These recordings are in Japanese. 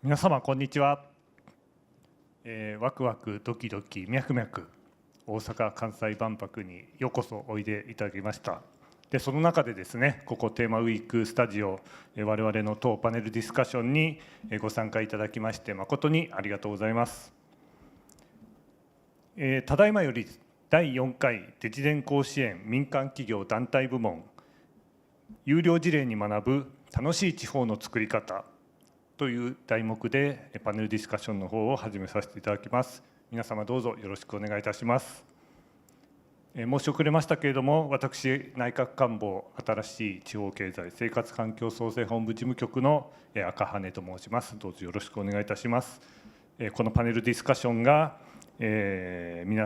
皆様こんにちは、ワクワクドキドキミャクミャク大阪・関西万博にようこそおいでいただきました。でその中でですね、ここテーマウィークスタジオ、我々の当パネルディスカッションにご参加いただきまして誠にありがとうございます。ただいまより第4回デジデン甲子園民間企業団体部門有料事例に学ぶ楽しい地方の作り方という題目でパネルディスカッションの方を始めさせていただきます。皆様どうぞよろしくお願いいたします。申し遅れましたけれども、私内閣官房新しい地方経済生活環境創生本部事務局の赤羽と申します。どうぞよろしくお願いいたします。このパネルディスカッションが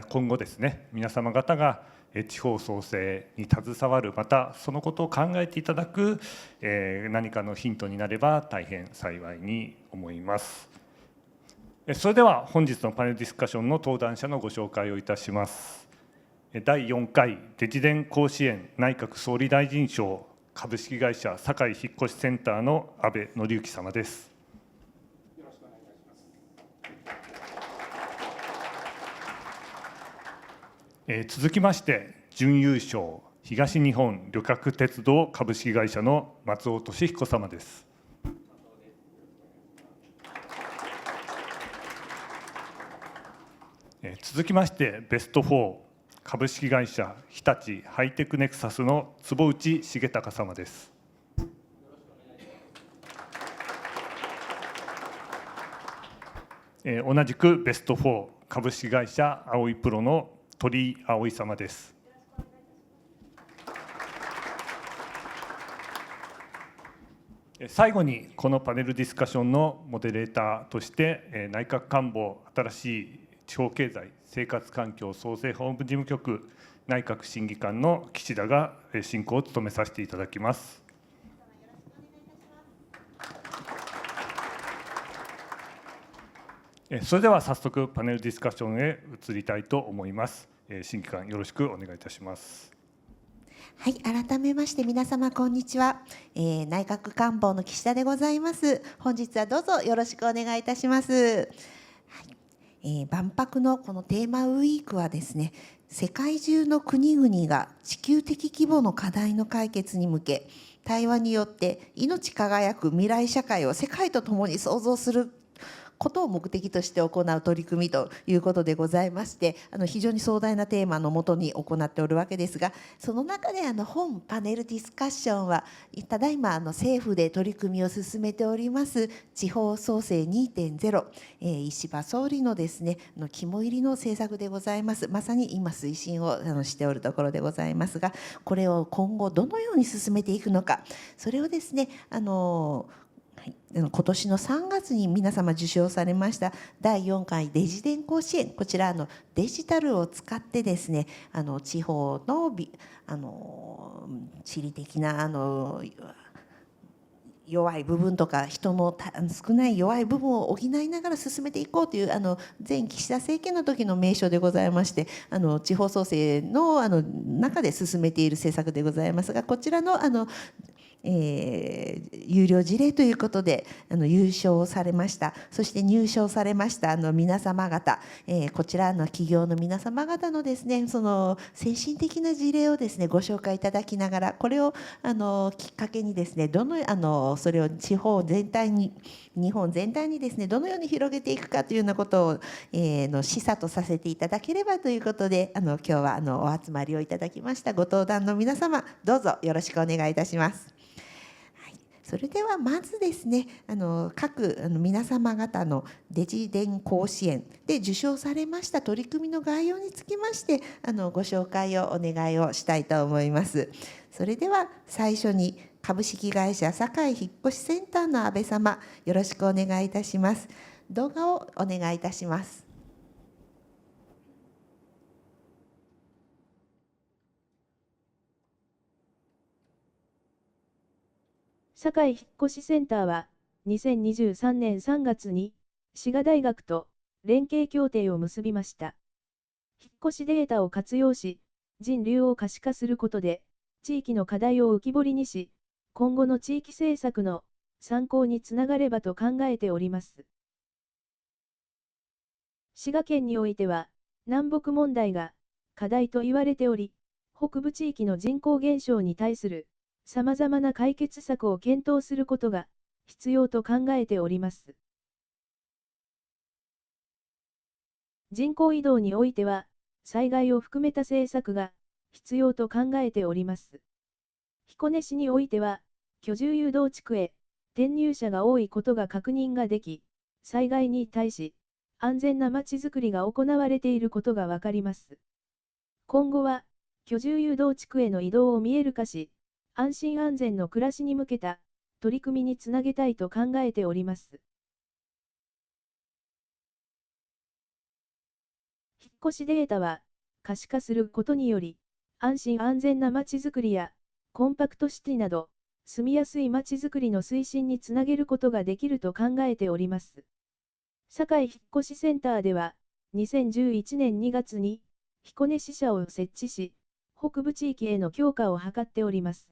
今後ですね、皆様方が地方創生に携わる、またそのことを考えていただく何かのヒントになれば大変幸いに思います。それでは本日のパネルディスカッションの登壇者のご紹介をいたします。第4回デジデン甲子園内閣総理大臣賞株式会社堺引越センターの安倍則之様です。続きまして準優勝東日本旅客鉄道株式会社の松尾俊彦様です。続きましてベスト4株式会社日立ハイテクネクサスの坪内重隆様です。同じくベスト4株式会社葵プロの鳥居葵様です。最後にこのパネルディスカッションのモデレーターとして内閣官房新しい地方経済生活環境創生本部事務局内閣審議官の岸田が進行を務めさせていただきます。それでは早速パネルディスカッションへ移りたいと思います。審議官よろしくお願いいたします。はい、改めまして皆様こんにちは、内閣官房の岸田でございます。本日はどうぞよろしくお願いいたします。万博のこのテーマウィークはですね、世界中の国々が地球的規模の課題の解決に向け、対話によって命輝く未来社会を世界と共に創造することを目的として行う取り組みということでございまして、非常に壮大なテーマのもとに行っておるわけですが、その中で本パネルディスカッションはただいま政府で取り組みを進めております地方創生 2.0、石破総理のですね肝入りの政策でございます。まさに今推進をしておるところでございますが、これを今後どのように進めていくのか、それをですね今年の3月に皆様受賞されました第4回デジデン甲子園、こちらデジタルを使ってですね地方の地理的な弱い部分とか人の少ない弱い部分を補いながら進めていこうという前岸田政権の時の名称でございまして、地方創生の中で進めている政策でございますが、こちらの有料事例ということで優勝されました。そして入賞されました皆様方、こちらの企業の皆様方のですねその先進的な事例をですねご紹介いただきながら、これをきっかけにですねそれを地方全体に日本全体にですねどのように広げていくかというようなことを、示唆とさせていただければということで今日はお集まりをいただきましたご登壇の皆様、どうぞよろしくお願いいたします。それではまずですね各皆様方のデジデン甲子園で受賞されました取り組みの概要につきましてご紹介をお願いをしたいと思います。それでは最初に株式会社堺引越センターの安倍様、よろしくお願いいたします。動画をお願いいたします。堺引越センターは、2023年3月に、滋賀大学と連携協定を結びました。引越しデータを活用し、人流を可視化することで、地域の課題を浮き彫りにし、今後の地域政策の参考につながればと考えております。滋賀県においては、南北問題が課題と言われており、北部地域の人口減少に対する様々な解決策を検討することが必要と考えております。人口移動においては、災害を含めた政策が必要と考えております。彦根市においては、居住誘導地区へ転入者が多いことが確認ができ、災害に対し、安全なまちづくりが行われていることがわかります。今後は、居住誘導地区への移動を見える化し、安心安全の暮らしに向けた取り組みにつなげたいと考えております。引っ越しデータは可視化することにより、安心安全なまちづくりやコンパクトシティなど、住みやすいまちづくりの推進につなげることができると考えております。堺引越センターでは、2011年2月に彦根支社を設置し、北部地域への強化を図っております。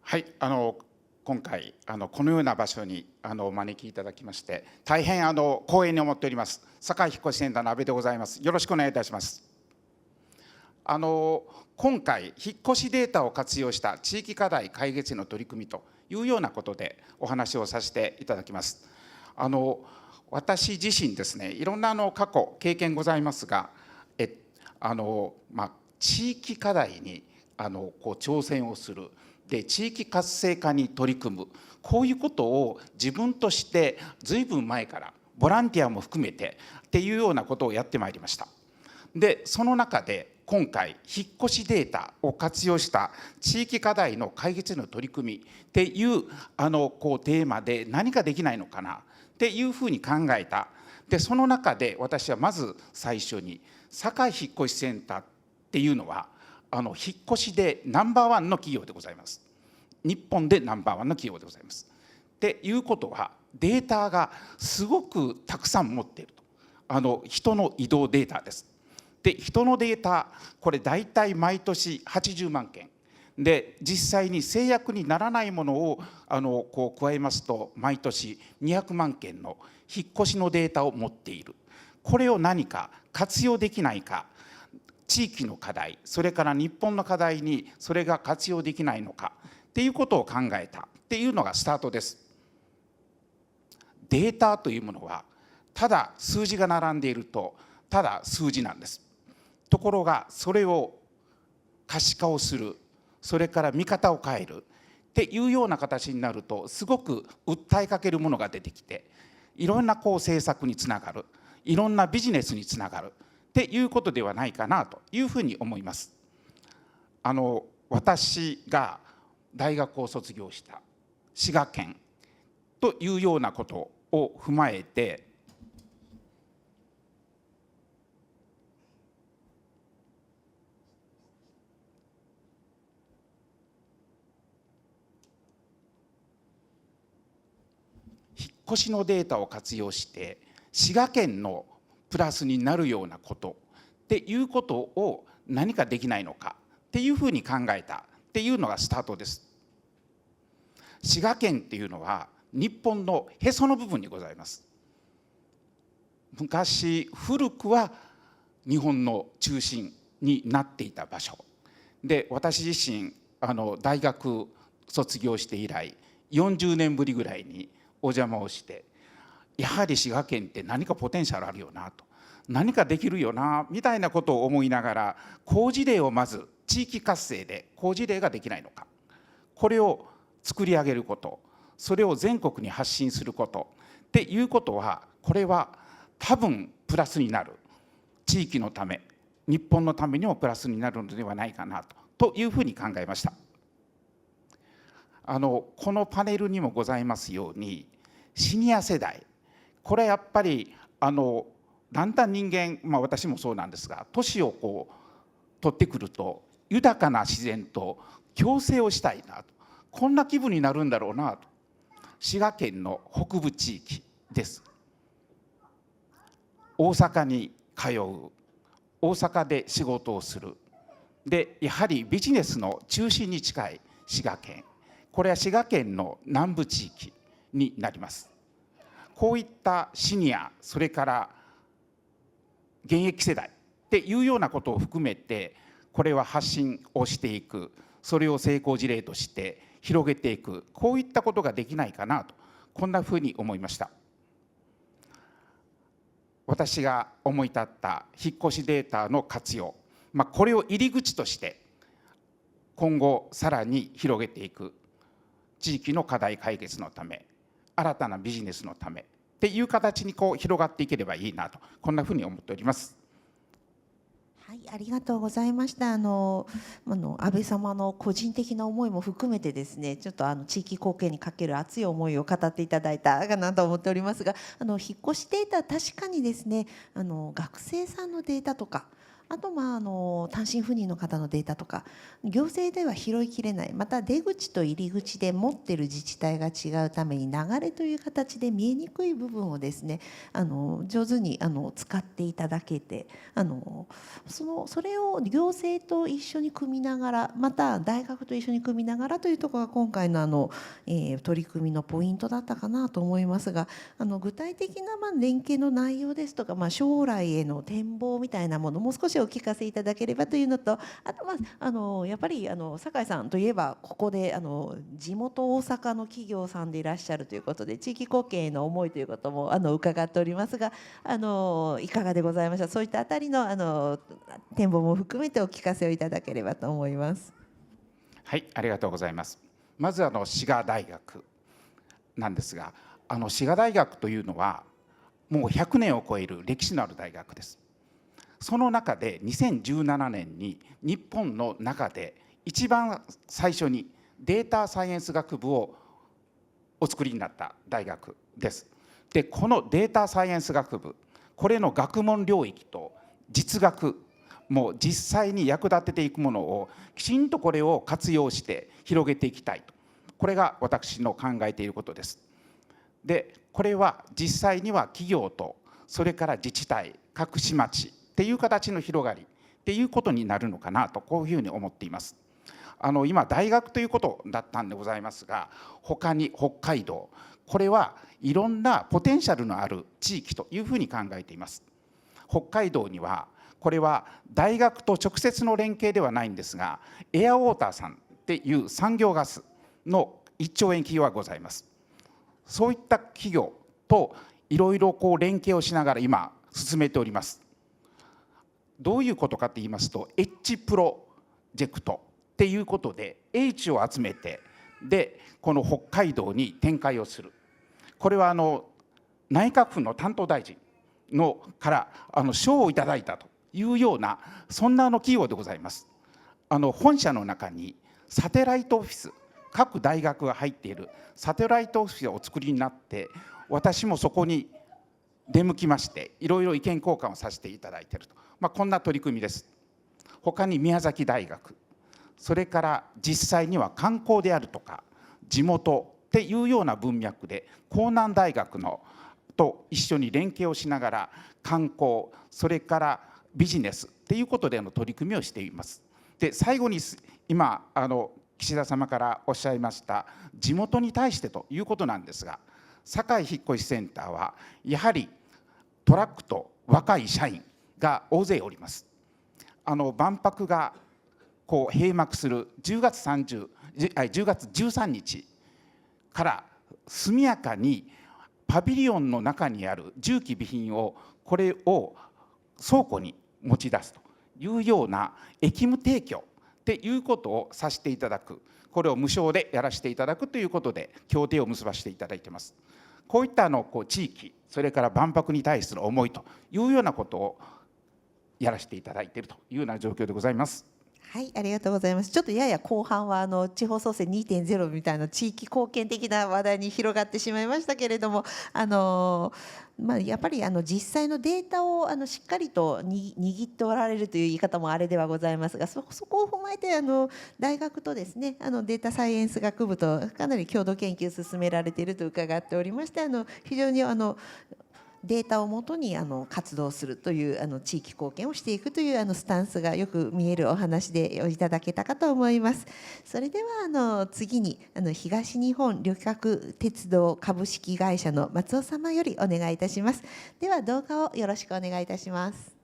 はい、今回このような場所にお招きいただきまして大変光栄に思っております。堺引越センターの阿部でございます。よろしくお願いいたします。今回引っ越しデータを活用した地域課題解決への取り組みというようなことでお話をさせていただきます。私自身ですね、いろんな過去経験ございますが、地域課題に挑戦をするで地域活性化に取り組む、こういうことを自分としてずいぶん前からボランティアも含めてっていうようなことをやってまいりました。でその中で今回引っ越しデータを活用した地域課題の解決への取り組みっていうテーマで何かできないのかなっていうふうに考えた。でその中で私はまず最初に堺引越センターっていうのは引っ越しでナンバーワンの企業でございます。日本でナンバーワンの企業でございます。っていうことはデータがすごくたくさん持っていると。人の移動データです。で人のデータこれ大体毎年80万件で、実際に制約にならないものを加えますと毎年200万件の引っ越しのデータを持っている。これを何か活用できないか、地域の課題、それから日本の課題にそれが活用できないのかっていうことを考えたっていうのがスタートです。データというものはただ数字が並んでいるとただ数字なんです。ところがそれを可視化をする、それから見方を変えるっていうような形になるとすごく訴えかけるものが出てきて、いろんな政策につながる、いろんなビジネスにつながるっていうことではないかなというふうに思います。私が大学を卒業した滋賀県というようなことを踏まえて、引っ越しのデータを活用して滋賀県のプラスになるようなことっていうことを何かできないのかっていうふうに考えたっていうのがスタートです。滋賀県っていうのは日本のへその部分にございます。昔古くは日本の中心になっていた場所で、私自身大学卒業して以来40年ぶりぐらいにお邪魔をして、やはり滋賀県って何かポテンシャルあるよなと、何かできるよなみたいなことを思いながら、好事例をまず地域活性で好事例ができないのか、これを作り上げること、それを全国に発信することっていうことは、これは多分プラスになる、地域のため日本のためにもプラスになるのではないかなというふうに考えました。このパネルにもございますようにシニア世代、これやっぱりだんだん人間、私もそうなんですが、年を取ってくると豊かな自然と共生をしたいなと、こんな気分になるんだろうなと。滋賀県の北部地域です。大阪に通う大阪で仕事をする。でやはりビジネスの中心に近い滋賀県、これは滋賀県の南部地域になります。こういったシニア、それから現役世代っていうようなことを含めて、これは発信をしていく、それを成功事例として広げていく、こういったことができないかなと、こんなふうに思いました。私が思い立った引っ越しデータの活用、これを入り口として今後さらに広げていく、地域の課題解決のため、新たなビジネスのためっていう形に広がっていければいいなと、こんなふうに思っております。はい、ありがとうございました。安倍様の個人的な思いも含めてですね、ちょっと地域貢献にかける熱い思いを語っていただいたかなと思っておりますが、引っ越しデータ、確かにですね、学生さんのデータとか、あと単身赴任の方のデータとか、行政では拾いきれない、また出口と入り口で持ってる自治体が違うために流れという形で見えにくい部分をですね、上手に使っていただけて、それを行政と一緒に組みながら、また大学と一緒に組みながらというところが今回の取り組みのポイントだったかなと思いますが、具体的な連携の内容ですとか、将来への展望みたいなものもう少しお聞かせいただければというのと、あとやっぱり酒井さんといえばここで地元大阪の企業さんでいらっしゃるということで、地域貢献への思いということも伺っておりますが、いかがでございました。そういったあたりの展望も含めてお聞かせをいただければと思います。はい、ありがとうございます。まず滋賀大学なんですが、滋賀大学というのはもう100年を超える歴史のある大学です。その中で2017年に日本の中で一番最初にデータサイエンス学部をお作りになった大学です。でこのデータサイエンス学部、これの学問領域と実学、もう実際に役立てていくものをきちんとこれを活用して広げていきたいと、これが私の考えていることです。でこれは実際には企業とそれから自治体、各市町っていう形の広がりっていうことになるのかなと、こういうふうに思っています。今大学ということだったんでございますが、他に北海道、これはいろんなポテンシャルのある地域というふうに考えています。北海道にはこれは大学と直接の連携ではないんですが、エアウォーターさんっていう産業ガスの1兆円企業がございます。そういった企業といろいろ連携をしながら今進めております。どういうことかと言いますと、Hプロジェクトっていうことで H を集めて、でこの北海道に展開をする。これは内閣府の担当大臣のから賞をいただいたというような、そんな企業でございます。本社の中にサテライトオフィス、各大学が入っているサテライトオフィスをお作りになって、私もそこに出向きましていろいろ意見交換をさせていただいていると、こんな取り組みです。他に宮崎大学、それから実際には観光であるとか地元っていうような文脈で江南大学のと一緒に連携をしながら観光、それからビジネスっていうことでの取り組みをしています。で最後に今岸田様からおっしゃいました地元に対してということなんですが、堺引越センターはやはりトラックと若い社員が大勢おります。万博が閉幕する10月13日から速やかにパビリオンの中にある重機備品をこれを倉庫に持ち出すというような役務提供っていうことをさせていただく、これを無償でやらせていただくということで協定を結ばせていただいています。こういった地域、それから万博に対する思いというようなことをやらせていただいているというような状況でございます。はい、ありがとうございます。ちょっとやや後半は地方創生 2.0 みたいな地域貢献的な話題に広がってしまいましたけれども、やっぱり実際のデータをしっかりと握っておられるという言い方もあれではございますが、そこを踏まえて大学とですねデータサイエンス学部とかなり共同研究進められていると伺っておりまして、非常にデータをもとに活動するという地域貢献をしていくというスタンスがよく見えるお話でいただけたかと思います。それでは次に東日本旅客鉄道株式会社の松尾様よりお願いいたします。では動画をよろしくお願いいたします。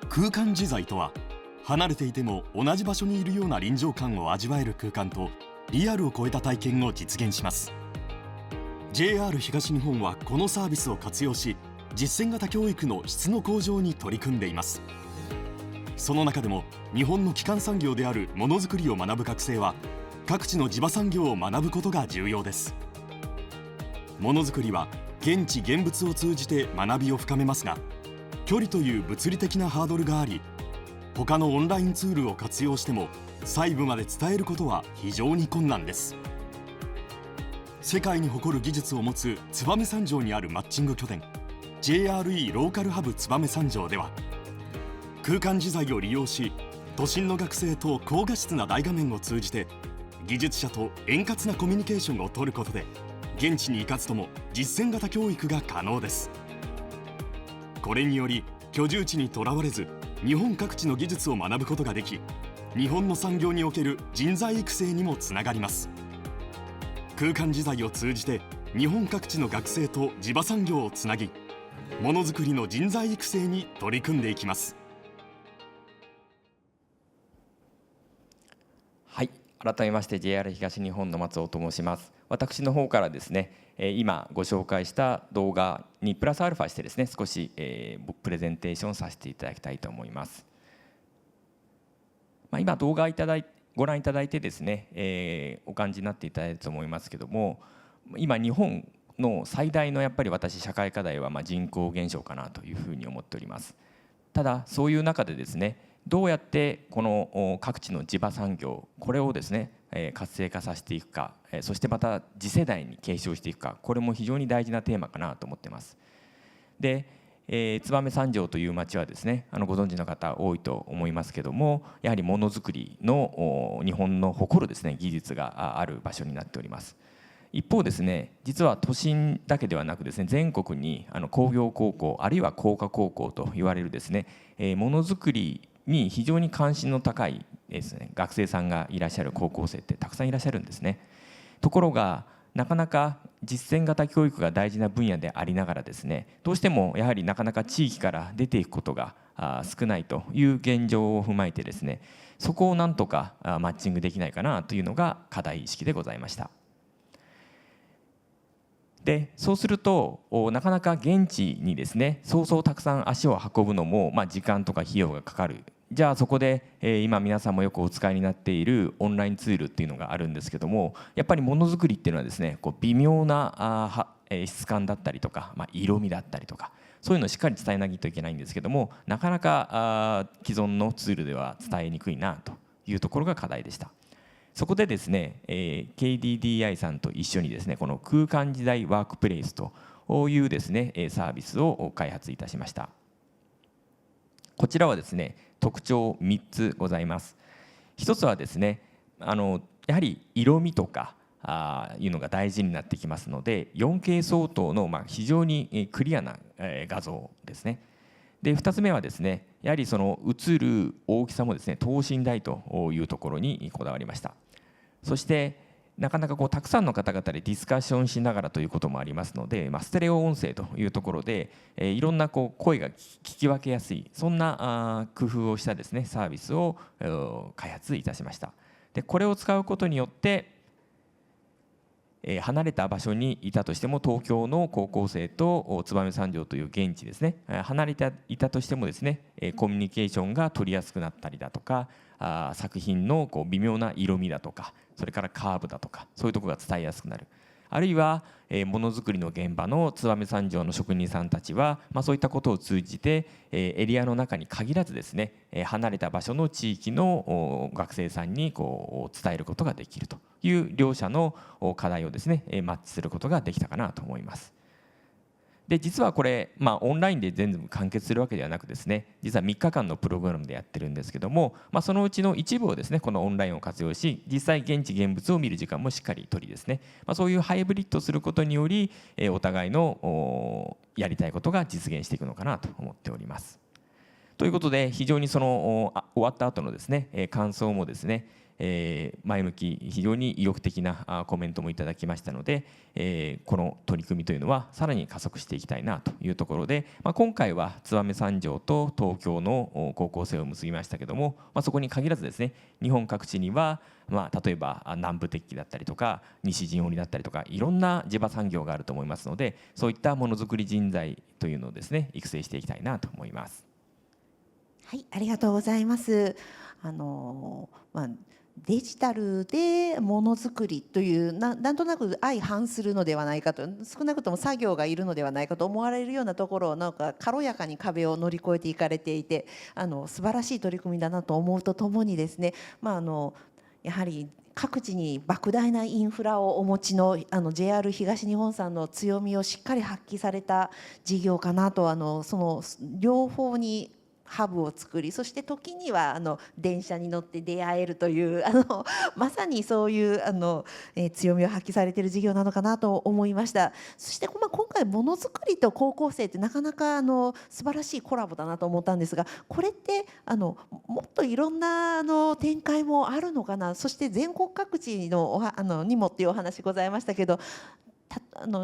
空間自在とは、離れていても同じ場所にいるような臨場感を味わえる空間とリアルを超えた体験を実現します。 JR 東日本はこのサービスを活用し、実践型教育の質の向上に取り組んでいます。その中でも日本の基幹産業であるものづくりを学ぶ学生は、各地の地場産業を学ぶことが重要です。ものづくりは現地現物を通じて学びを深めますが、距離という物理的なハードルがあり、他のオンラインツールを活用しても細部まで伝えることは非常に困難です。世界に誇る技術を持つ燕三条にあるマッチング拠点 JRE ローカルハブ燕三条では、空間自在を利用し、都心の学生と高画質な大画面を通じて技術者と円滑なコミュニケーションを取ることで、現地に行かずとも実践型教育が可能です。これにより居住地にとらわれず、日本各地の技術を学ぶことができ、日本の産業における人材育成にもつながります。空間自在を通じて日本各地の学生と地場産業をつなぎ、ものづくりの人材育成に取り組んでいきます。はい、改めまして JR 東日本の松尾と申します。私の方からですね、今ご紹介した動画にプラスアルファしてですね、少しプレゼンテーションさせていただきたいと思います。今動画ご覧いただいてですね、お感じになっていただいたと思いますけども、今日本の最大のやっぱり私社会課題は人口減少かなというふうに思っております。ただそういう中でですね、どうやってこの各地の地場産業、これをですね活性化させていくか、そしてまた次世代に継承していくか、これも非常に大事なテーマかなと思っています。で、燕三条という町はですね、ご存知の方多いと思いますけども、やはりものづくりの日本の誇るですね技術がある場所になっております。一方ですね、実は都心だけではなくですね、全国に工業高校あるいは工科高校と言われるですね、ものづくりに非常に関心の高いですね、学生さんがいらっしゃる高校生ってたくさんいらっしゃるんですね。ところがなかなか実践型教育が大事な分野でありながらですね、どうしてもやはりなかなか地域から出ていくことが少ないという現状を踏まえてですね、そこをなんとかマッチングできないかなというのが課題意識でございました。でそうするとなかなか現地にですねそうそうたくさん足を運ぶのも時間とか費用がかかる。じゃあそこで今皆さんもよくお使いになっているオンラインツールっていうのがあるんですけども、やっぱりものづくりっていうのはですね微妙な質感だったりとか、色味だったりとか、そういうのをしっかり伝えなきゃいけないんですけども、なかなか既存のツールでは伝えにくいなというところが課題でした。そこでですね、KDDI さんと一緒にですねこの空間時代ワークプレイスというですねサービスを開発いたしました。こちらはですね特徴3つございます。一つはですねやはり色味とかいうのが大事になってきますので、 4K 相当の非常にクリアな画像ですね。で2つ目はですねやはりその映る大きさもですね等身大というところにこだわりました。そしてなかなかたくさんの方々でディスカッションしながらということもありますので、ステレオ音声というところでいろんな声が聞き分けやすい、そんな工夫をしたですねサービスを開発いたしました。でこれを使うことによって離れた場所にいたとしても、東京の高校生と燕三条という現地ですね離れていたとしてもですねコミュニケーションが取りやすくなったりだとか、作品の微妙な色味だとか、それからカーブだとか、そういうところが伝えやすくなる。あるいはものづくりの現場の燕三条の職人さんたちは、そういったことを通じてエリアの中に限らずですね離れた場所の地域の学生さんに伝えることができるという両者の課題をですねマッチすることができたかなと思います。で実はこれ、オンラインで全部完結するわけではなくですね、実は3日間のプログラムでやってるんですけども、そのうちの一部をですねこのオンラインを活用し、実際現地現物を見る時間もしっかり取りですね、そういうハイブリッドすることにより、お互いのやりたいことが実現していくのかなと思っております。ということで、非常にその終わった後のですね感想もですね、前向き、非常に意欲的なコメントもいただきましたので、この取り組みというのはさらに加速していきたいなというところで、今回は燕三条と東京の高校生を結びましたけども、そこに限らずですね、日本各地には、例えば南部鉄器だったりとか西陣織だったりとか、いろんな地場産業があると思いますので、そういったものづくり人材というのをですね育成していきたいなと思います。はい、ありがとうございます。デジタルでものづくりというなんとなく相反するのではないかと、少なくとも作業がいるのではないかと思われるようなところをなんか軽やかに壁を乗り越えていかれていて、素晴らしい取り組みだなと思うとともにですね、やはり各地に莫大なインフラをお持ちのJR 東日本さんの強みをしっかり発揮された事業かなと、その両方にハブを作り、そして時には電車に乗って出会えるというまさにそういう強みを発揮されている事業なのかなと思いました。そして、今回ものづくりと高校生ってなかなか素晴らしいコラボだなと思ったんですが、これってもっといろんな展開もあるのかな。そして全国各地のにもっていうお話ございましたけど、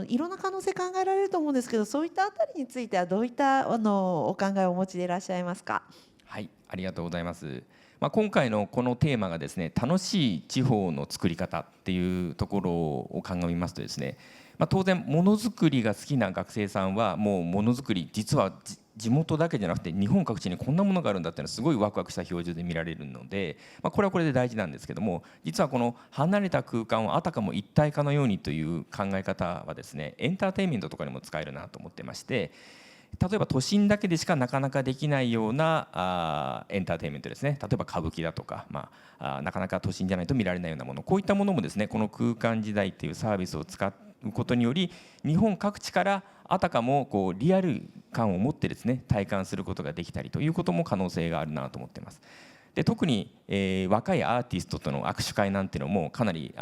いろんな可能性考えられると思うんですけど、そういったあたりについてはどういったお考えをお持ちでいらっしゃいますか。はい、ありがとうございます。今回のこのテーマがですね、楽しい地方の作り方っていうところを鑑みますとですね、当然ものづくりが好きな学生さんはもうものづくり、実は地元だけじゃなくて日本各地にこんなものがあるんだっていうのはすごいワクワクした表情で見られるので、これはこれで大事なんですけども、実はこの離れた空間をあたかも一体化のようにという考え方はですね、エンターテインメントとかにも使えるなと思ってまして、例えば都心だけでしかなかなかできないようなエンターテインメントですね、例えば歌舞伎だとか、なかなか都心じゃないと見られないようなもの、こういったものもですね、この空間時代っていうサービスを使うことにより、日本各地からあたかもリアル感を持ってですね体感することができたりということも可能性があるなと思っています。で、特に、若いアーティストとの握手会なんていうのもかなり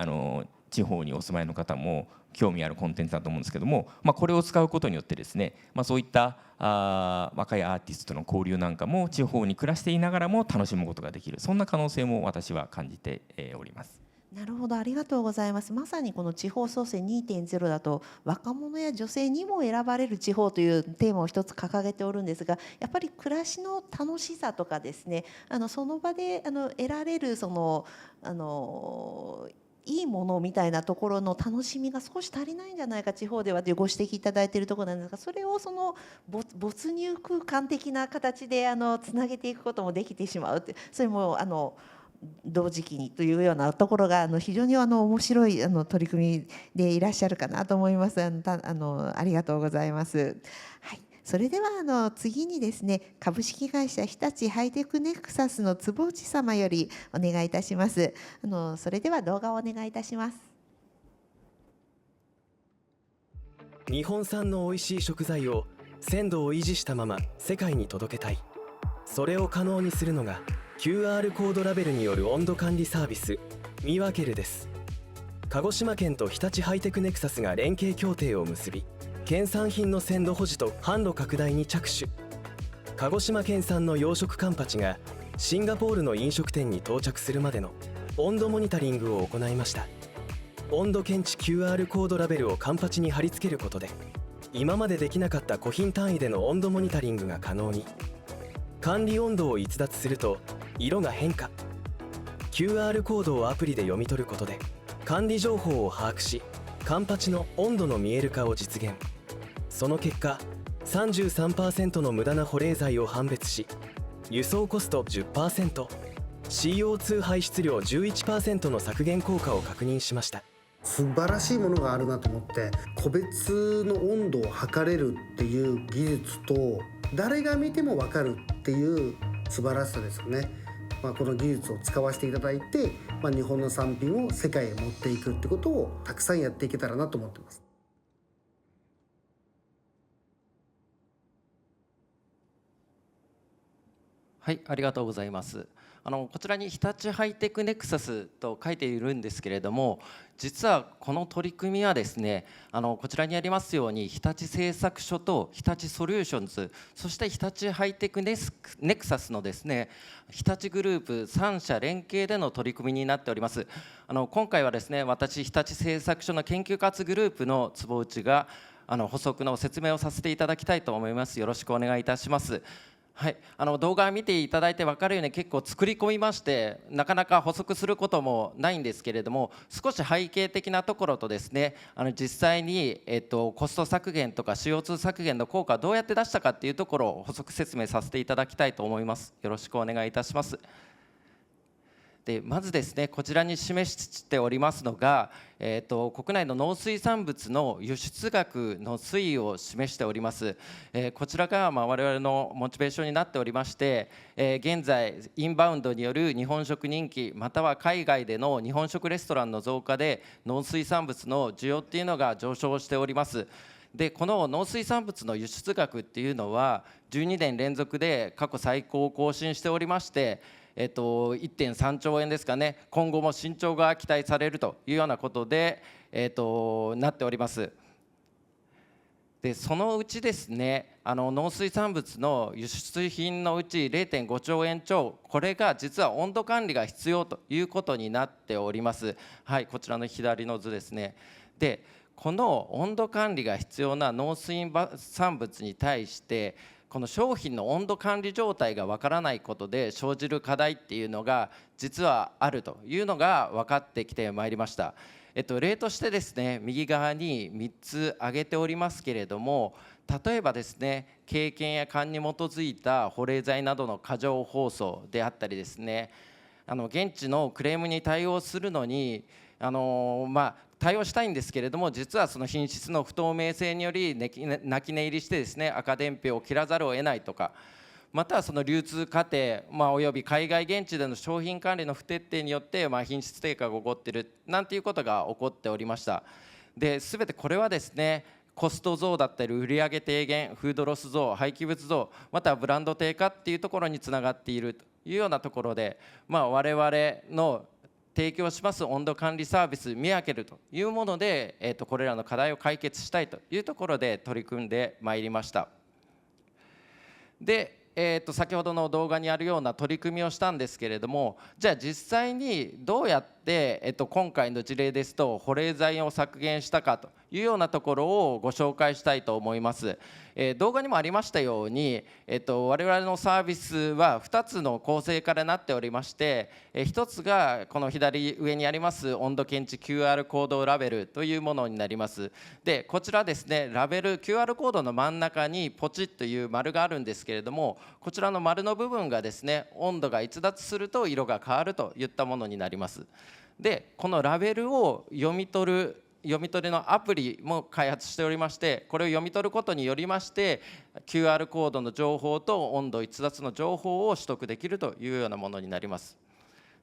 地方にお住まいの方も興味あるコンテンツだと思うんですけども、これを使うことによってですね、そういった若いアーティストの交流なんかも地方に暮らしていながらも楽しむことができる、そんな可能性も私は感じております。なるほど、ありがとうございます。まさにこの地方創生 2.0 だと、若者や女性にも選ばれる地方というテーマを一つ掲げておるんですが、やっぱり暮らしの楽しさとかですね、その場で得られるいいものみたいなところの楽しみが少し足りないんじゃないか地方ではというご指摘いただいているところなんですが、それを没入空間的な形でつなげていくこともできてしまうって、それも同時期にというようなところが非常に面白い取り組みでいらっしゃるかなと思います。ありがとうございます。はい、それでは次にですね、株式会社日立ハイテクネクサスの坪内様よりお願いいたします。それでは動画をお願いいたします。日本産の美味しい食材を鮮度を維持したまま世界に届けたい。それを可能にするのがQR コードラベルによる温度管理サービスミワケルです。鹿児島県と日立ハイテクネクサスが連携協定を結び、県産品の鮮度保持と販路拡大に着手。鹿児島県産の養殖カンパチがシンガポールの飲食店に到着するまでの温度モニタリングを行いました。温度検知 QR コードラベルをカンパチに貼り付けることで、今までできなかった個品単位での温度モニタリングが可能に。管理温度を逸脱すると色が変化。 QR コードをアプリで読み取ることで管理情報を把握し、カンパチの温度の見える化を実現。その結果 33% の無駄な保冷剤を判別し、輸送コスト 10%、 CO2 排出量 11% の削減効果を確認しました。素晴らしいものがあるなと思って、個別の温度を測れるっていう技術と、誰が見ても分かるっていう素晴らしさですよね。この技術を使わせていただいて、日本の産品を世界へ持っていくってことをたくさんやっていけたらなと思ってます。はい、ありがとうございます。こちらに日立ハイテクネクサスと書いているんですけれども、実はこの取り組みはですね、こちらにありますように日立製作所と日立ソリューションズ、そして日立ハイテクネクサスのですね、日立グループ3社連携での取り組みになっております。今回はですね、私日立製作所の研究活グループの坪内が補足の説明をさせていただきたいと思います。よろしくお願いいたします。はい、動画を見ていただいて分かるように結構作り込みまして、なかなか補足することもないんですけれども、少し背景的なところとですね、実際に、コスト削減とか CO2 削減の効果をどうやって出したかっていうところを補足説明させていただきたいと思います。よろしくお願いいたします。でまずですね、こちらに示しておりますのが、国内の農水産物の輸出額の推移を示しております。こちらが我々のモチベーションになっておりまして、現在インバウンドによる日本食人気、または海外での日本食レストランの増加で農水産物の需要っていうのが上昇しております。でこの農水産物の輸出額っていうのは12年連続で過去最高を更新しておりまして、1.3 兆円ですかね、今後も伸長が期待されるというようなことで、なっております。でそのうちですね、農水産物の輸出品のうち 0.5 兆円超、これが実は温度管理が必要ということになっております。はい、こちらの左の図ですね。でこの温度管理が必要な農水産物に対してこの商品の温度管理状態がわからないことで生じる課題っていうのが実はあるというのが分かってきてまいりました。例としてですね、右側に3つ挙げておりますけれども、例えばですね、経験や勘に基づいた保冷剤などの過剰包装であったりですね、現地のクレームに対応するのに対応したいんですけれども、実はその品質の不透明性により泣き寝入りしてですね、赤伝票を切らざるを得ないとか、またはその流通過程、および海外現地での商品管理の不徹底によって品質低下が起こっているなんていうことが起こっておりました。で全てこれはですね、コスト増だったり売上低減、フードロス増、廃棄物増、またはブランド低下っていうところにつながっているというようなところで、我々の提供します温度管理サービス見分けるというもので、これらの課題を解決したいというところで取り組んでまいりました。で先ほどの動画にあるような取り組みをしたんですけれども、じゃあ実際にどうやって、今回の事例ですと保冷剤を削減したかというようなところをご紹介したいと思います。動画にもありましたように、我々のサービスは2つの構成からなっておりまして、1つがこの左上にあります温度検知 QR コードラベルというものになります。でこちらですね、ラベル QR コードの真ん中にポチッという丸があるんですけれども、こちらの丸の部分がですね、温度が逸脱すると色が変わるといったものになります。でこのラベルを読み取りのアプリも開発しておりまして、これを読み取ることによりまして QR コードの情報と温度逸脱の情報を取得できるというようなものになります。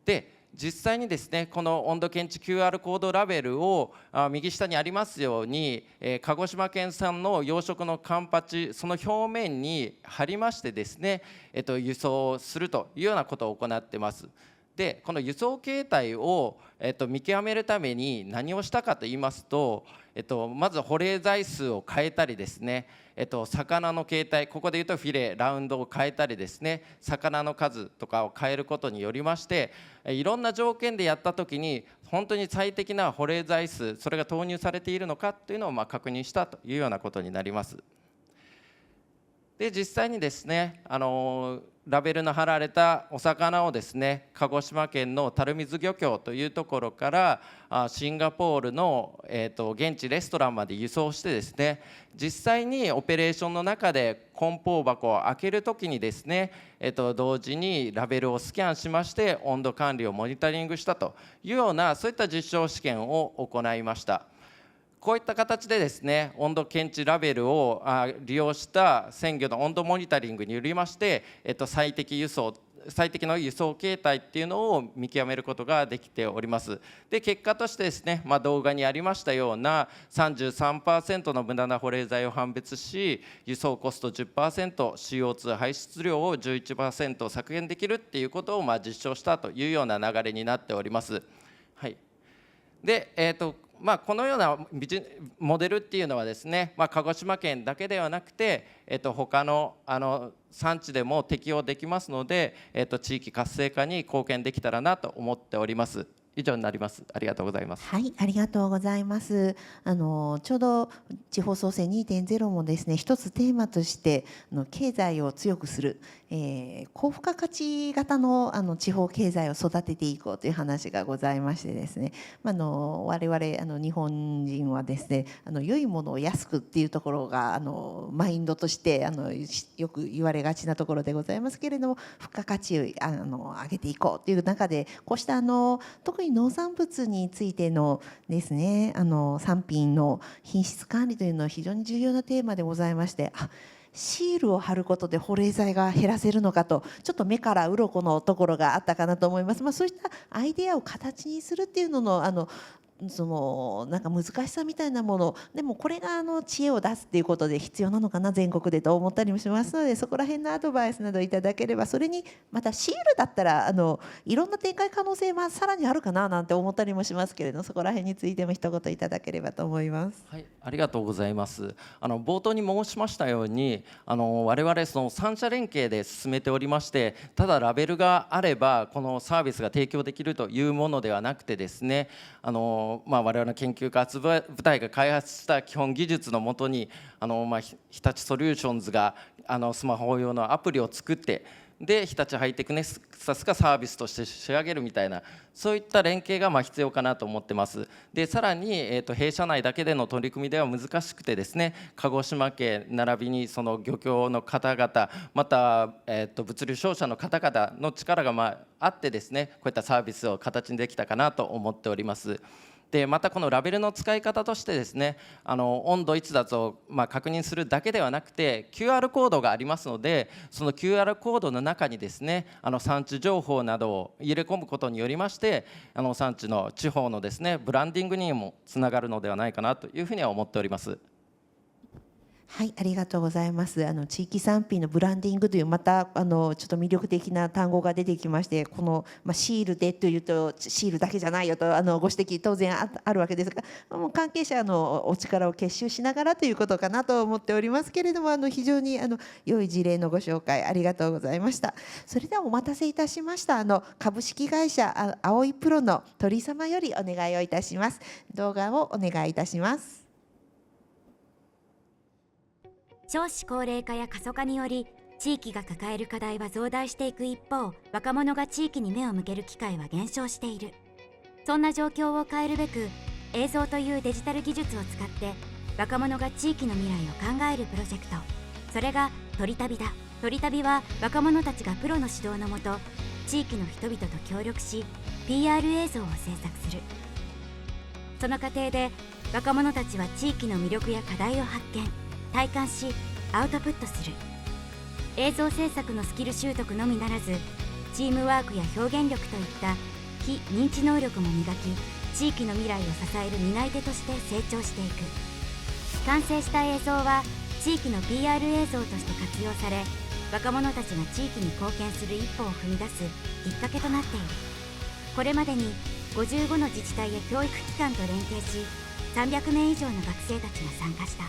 で実際にですね、この温度検知 QR コードラベルを右下にありますように、鹿児島県産の養殖のカンパチ、その表面に貼りましてですね、輸送するというようなことを行っています。でこの輸送形態を、見極めるために何をしたかと言いますと、まず保冷剤数を変えたりですね、魚の形態、ここでいうとフィレ、ラウンドを変えたりですね、魚の数とかを変えることによりまして、いろんな条件でやった時に本当に最適な保冷剤数、それが投入されているのかというのを確認したというようなことになります。で実際にですね、ラベルの貼られたお魚をですね、鹿児島県の垂水漁協というところからシンガポールの、現地レストランまで輸送してですね、実際にオペレーションの中で梱包箱を開けるときにですね、同時にラベルをスキャンしまして温度管理をモニタリングしたというような、そういった実証試験を行いました。こういった形でですね、温度検知ラベルを利用した鮮魚の温度モニタリングによりまして、最適輸送最適の輸送形態っていうのを見極めることができております。で結果としてですね、動画にありましたような 33% の無駄な保冷剤を判別し、輸送コスト 10%、CO2 排出量を 11% 削減できるっていうことを実証したというような流れになっております。はい、で、このようなモデルっていうのはですね、鹿児島県だけではなくて、他の産地でも適用できますので、地域活性化に貢献できたらなと思っております。以上になります。ありがとうございます。はい、ありがとうございます。ちょうど地方創生 2.0 もですね、一つテーマとして経済を強くする、高付加価値型の地方経済を育てていこうという話がございましてですね、我々日本人はですね、良いものを安くっていうところがマインドとしてよく言われがちなところでございますけれども、付加価値を上げていこうという中で、こうした特に農産物についてのですね、産品の品質管理というのは非常に重要なテーマでございまして、シールを貼ることで保冷剤が減らせるのかと、ちょっと目から鱗のところがあったかなと思います。そういったアイデアを形にするっていうののなんか難しさみたいなものでも、これが知恵を出すっていうことで必要なのかな、全国でと思ったりもしますので、そこら辺のアドバイスなどいただければ、それにまたシールだったらいろんな展開可能性はさらにあるかななんて思ったりもしますけれど、そこら辺についても一言いただければと思います。はい、ありがとうございます。冒頭に申しましたように、我々その三者連携で進めておりまして、ただラベルがあればこのサービスが提供できるというものではなくてですね、我々の研究開発部隊が開発した基本技術のもとに日立ソリューションズがスマホ用のアプリを作って、で日立ハイテクネクサスがサービスとして仕上げるみたいな、そういった連携が必要かなと思ってます。でさらに、弊社内だけでの取り組みでは難しくてですね、鹿児島県並びにその漁協の方々、また、物流商社の方々の力があってですね、こういったサービスを形にできたかなと思っております。でまたこのラベルの使い方としてですね、温度逸脱を確認するだけではなくて QR コードがありますので、その QR コードの中にですね産地情報などを入れ込むことによりまして、産地の地方のですねブランディングにもつながるのではないかなというふうには思っております。はい、ありがとうございます。地域産品のブランディングというまたちょっと魅力的な単語が出てきまして、この、シールでというとシールだけじゃないよとご指摘当然あるわけですが、もう関係者のお力を結集しながらということかなと思っておりますけれども、非常に良い事例のご紹介ありがとうございました。それではお待たせいたしました、株式会社あおいプロの鳥様よりお願いをいたします。動画をお願いいたします。少子高齢化や過疎化により地域が抱える課題は増大していく一方、若者が地域に目を向ける機会は減少している。そんな状況を変えるべく、映像というデジタル技術を使って若者が地域の未来を考えるプロジェクト、それが鳥旅だ。鳥旅は若者たちがプロの指導のもと、地域の人々と協力し PR 映像を制作する。その過程で若者たちは地域の魅力や課題を発見、体感しアウトプットする。映像制作のスキル習得のみならず、チームワークや表現力といった非認知能力も磨き、地域の未来を支える担い手として成長していく。完成した映像は地域の PR 映像として活用され、若者たちが地域に貢献する一歩を踏み出すきっかけとなっている。これまでに55の自治体や教育機関と連携し、300名以上の学生たちが参加した。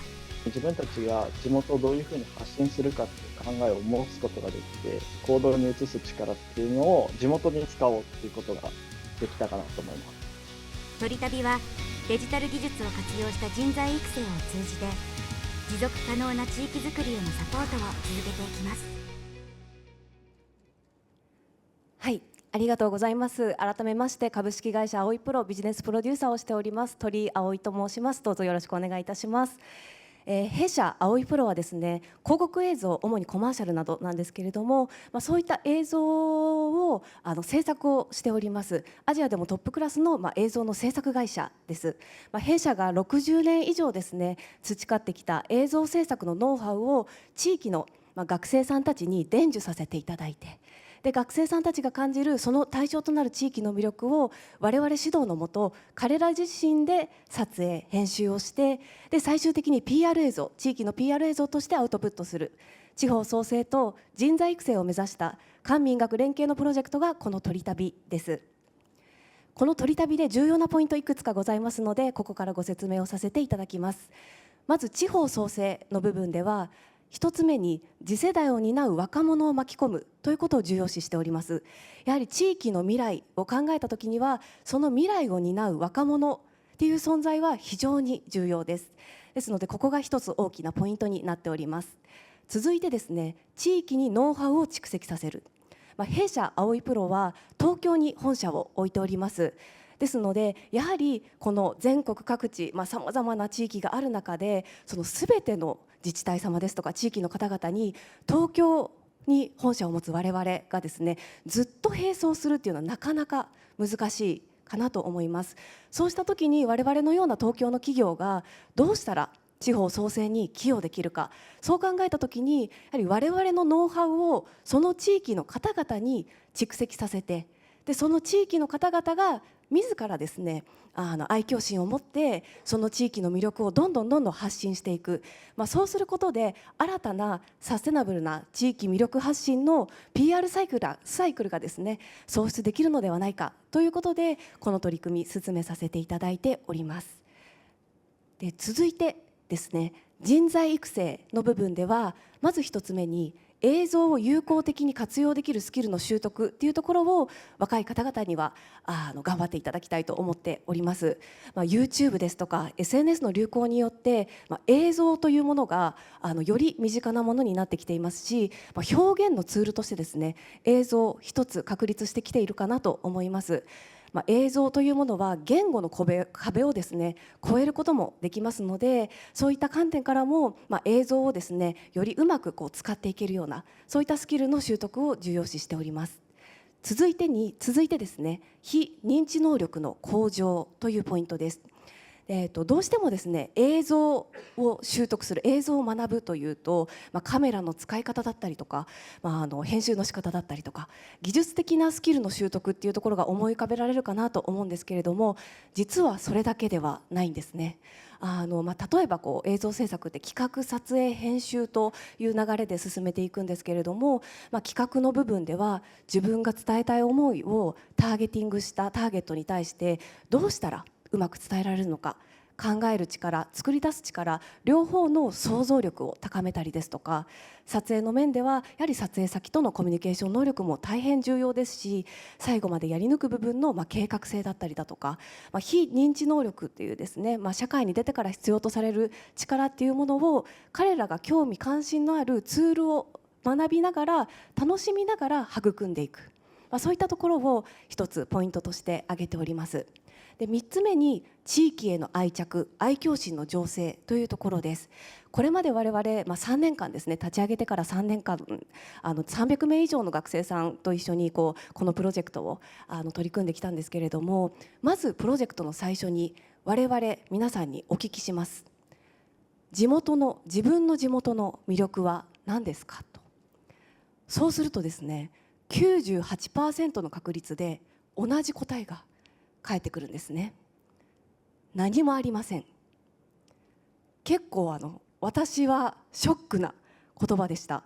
自分たちが地元をどういうふうに発信するかっていう考えを持つことができて、行動に移す力っていうのを地元に使おうっていうことができたかなと思います。鳥旅はデジタル技術を活用した人材育成を通じて、持続可能な地域づくりへのサポートを続けていきます。はい、ありがとうございます。改めまして株式会社あおいプロビジネスプロデューサーをしております鳥居葵と申します。どうぞよろしくお願いいたします。弊社あおいプロはですね、広告映像、主にコマーシャルなどなんですけれども、そういった映像を制作をしております。アジアでもトップクラスの映像の制作会社です。弊社が60年以上ですね、培ってきた映像制作のノウハウを地域の学生さんたちに伝授させていただいて、で学生さんたちが感じるその対象となる地域の魅力を我々指導のもと彼ら自身で撮影編集をしてで最終的に PR 映像地域の PR 映像としてアウトプットする地方創生と人材育成を目指した官民学連携のプロジェクトがこの鳥旅です。この鳥旅で重要なポイントいくつかございますのでここからご説明をさせていただきます。まず地方創生の部分では一つ目に次世代を担う若者を巻き込むということを重要視しております。やはり地域の未来を考えたときにはその未来を担う若者っていう存在は非常に重要です。ですのでここが一つ大きなポイントになっております。続いてですね、地域にノウハウを蓄積させる。弊社あおいプロは東京に本社を置いております。ですのでやはりこの全国各地さまざまな地域がある中でその全ての自治体様ですとか地域の方々に東京に本社を持つ我々がですねずっと並走するっていうのはなかなか難しいかなと思います。そうした時に我々のような東京の企業がどうしたら地方創生に寄与できるか、そう考えた時にやはり我々のノウハウをその地域の方々に蓄積させてでその地域の方々が自らですね愛嬌心を持ってその地域の魅力をどんどん発信していく、そうすることで新たなサステナブルな地域魅力発信の PR サイクルがですね創出できるのではないかということでこの取り組み進めさせていただいております。で続いてですね人材育成の部分ではまず一つ目に映像を有効的に活用できるスキルの習得っていうところを若い方々には頑張っていただきたいと思っております。YouTube ですとか SNS の流行によって映像というものがより身近なものになってきていますし表現のツールとしてですね映像一つ確立してきているかなと思います。映像というものは言語の壁をですね越えることもできますのでそういった観点からも映像をですねよりうまく使っていけるようなそういったスキルの習得を重要視しております。続いてですね非認知能力の向上というポイントです。どうしてもですね映像を習得する映像を学ぶというと、カメラの使い方だったりとか、編集の仕方だったりとか技術的なスキルの習得っていうところが思い浮かべられるかなと思うんですけれども実はそれだけではないんですね。例えば映像制作って企画撮影編集という流れで進めていくんですけれども、企画の部分では自分が伝えたい思いをターゲティングしたターゲットに対してどうしたらうまく伝えられるのか考える力作り出す力両方の想像力を高めたりですとか撮影の面ではやはり撮影先とのコミュニケーション能力も大変重要ですし最後までやり抜く部分の計画性だったりだとか非認知能力っていうですね社会に出てから必要とされる力っていうものを彼らが興味関心のあるツールを学びながら楽しみながら育んでいく、そういったところを一つポイントとして挙げております。で3つ目に地域への愛着愛嬌心の醸成というところです。これまで我々、3年間ですね立ち上げてから3年間300名以上の学生さんと一緒にこのプロジェクトを取り組んできたんですけれどもまずプロジェクトの最初に我々皆さんにお聞きします。自分の地元の魅力は何ですかと。そうするとですね 98% の確率で同じ答えが返ってくるんですね。何もありません。結構私はショックな言葉でした。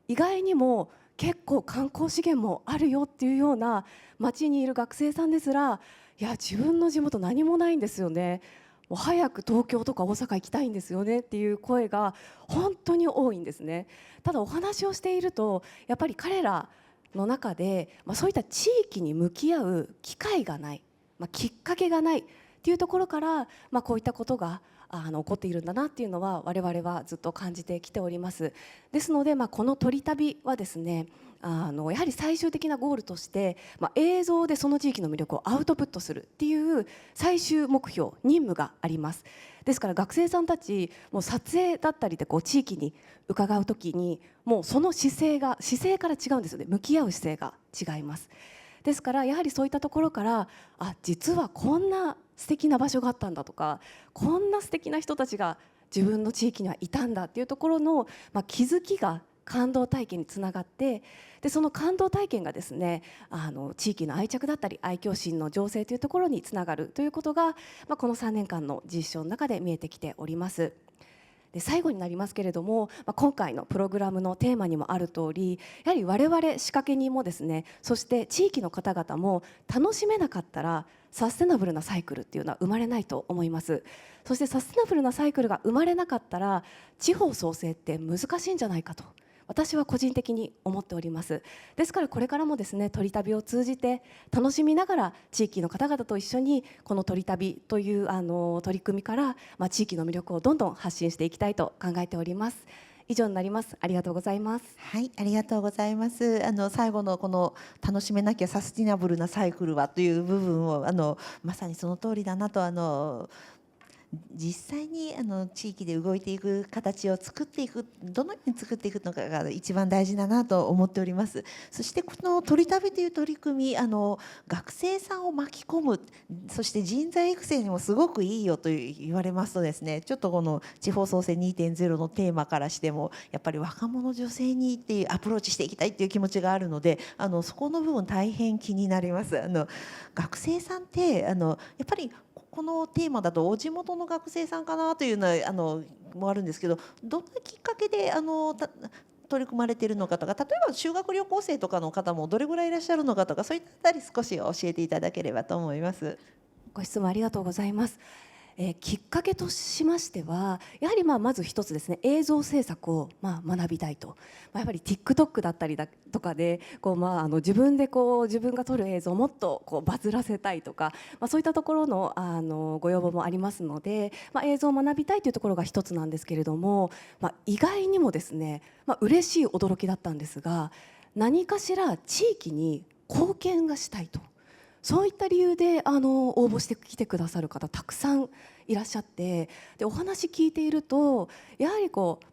意外にも結構観光資源もあるよっていうような町にいる学生さんですらいや自分の地元何もないんですよねもう早く東京とか大阪行きたいんですよねっていう声が本当に多いんですね。ただお話をしているとやっぱり彼らの中で、そういった地域に向き合う機会がないきっかけがないっていうところから、こういったことが起こっているんだなっていうのは我々はずっと感じてきております。ですので、この鳥旅はですねやはり最終的なゴールとして、映像でその地域の魅力をアウトプットするっていう最終目標任務があります。ですから学生さんたちもう撮影だったりで地域に伺うときにもうその姿勢から違うんですよね。向き合う姿勢が違います。ですからやはりそういったところから実はこんな素敵な場所があったんだとかこんな素敵な人たちが自分の地域にはいたんだっていうところの気づきが感動体験につながって、でその感動体験がですね地域の愛着だったり愛嬌心の醸成というところにつながるということが、この3年間の実証の中で見えてきております。で最後になりますけれども、今回のプログラムのテーマにもある通り、やはり我々仕掛け人もですね、そして地域の方々も楽しめなかったらサステナブルなサイクルっていうのは生まれないと思います。そしてサステナブルなサイクルが生まれなかったら地方創生って難しいんじゃないかと私は個人的に思っております。ですからこれからもですね、鳥旅を通じて楽しみながら地域の方々と一緒にこの鳥旅という取り組みから、地域の魅力をどんどん発信していきたいと考えております。以上になります。ありがとうございます。はい、ありがとうございます。最後のこの楽しめなきゃサスティナブルなサイクルはという部分をまさにその通りだなと実際に地域で動いていく形を作っていく、どのように作っていくのかが一番大事だなと思っております。そしてこの鳥旅という取り組み、学生さんを巻き込む、そして人材育成にもすごくいいよと言われますとですね、ちょっとこの地方創生 2.0 のテーマからしてもやっぱり若者女性にっていうアプローチしていきたいっていう気持ちがあるので、そこの部分大変気になります。学生さんってやっぱりこのテーマだとお地元の学生さんかなというのもあるんですけど、どんなきっかけで取り組まれているのかとか、例えば修学旅行生とかの方もどれぐらいいらっしゃるのかとか、そういったあたり少し教えていただければと思います。ご質問ありがとうございます。きっかけとしましてはやはりまず一つですね、映像制作を学びたいと、やっぱり TikTok だったりとかで自分が撮る映像をもっとバズらせたいとか、そういったところのご要望もありますので、映像を学びたいというところが一つなんですけれども、意外にもですね、嬉しい驚きだったんですが、何かしら地域に貢献がしたいと、そういった理由で応募してきてくださる方たくさんいらっしゃって、でお話聞いているとやはり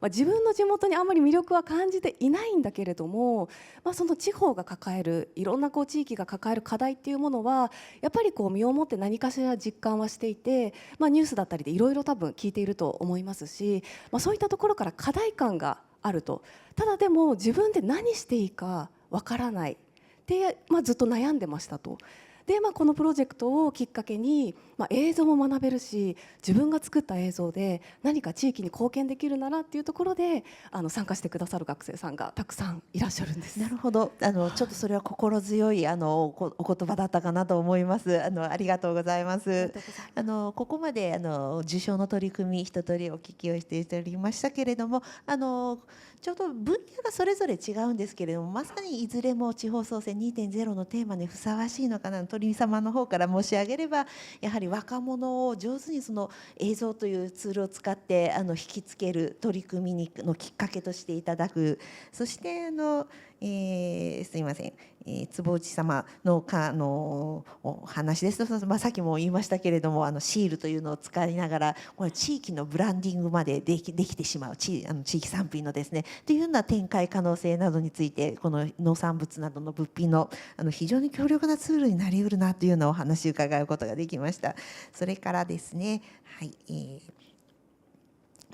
自分の地元にあんまり魅力は感じていないんだけれども、その地方が抱えるいろんな地域が抱える課題っていうものはやっぱり身をもって何かしら実感はしていて、ニュースだったりでいろいろ多分聞いていると思いますし、そういったところから課題感があると。ただでも自分で何していいかわからないで、ずっと悩んでましたと。でこのプロジェクトをきっかけに、映像も学べるし、自分が作った映像で何か地域に貢献できるならっていうところで参加してくださる学生さんがたくさんいらっしゃるんです。なるほど、ちょっとそれは心強いお言葉だったかなと思います。ありがとうございます。ここまで受賞の取り組み一通りお聞きをしておりましたけれども、ちょうど分野がそれぞれ違うんですけれども、まさにいずれも地方創生 2.0 のテーマにふさわしいのかな、鳥様の方から申し上げれば、やはり若者を上手にその映像というツールを使って引きつける取り組みのきっかけとしていただく。そしてすいません、坪内様のお話ですと、さっきも言いましたけれども、シールというのを使いながらこれ地域のブランディングまでできてしまう、地域産品のですねというような展開可能性などについて、この農産物などの物品の非常に強力なツールになりうるなというようなお話を伺うことができました。それからですね、はい、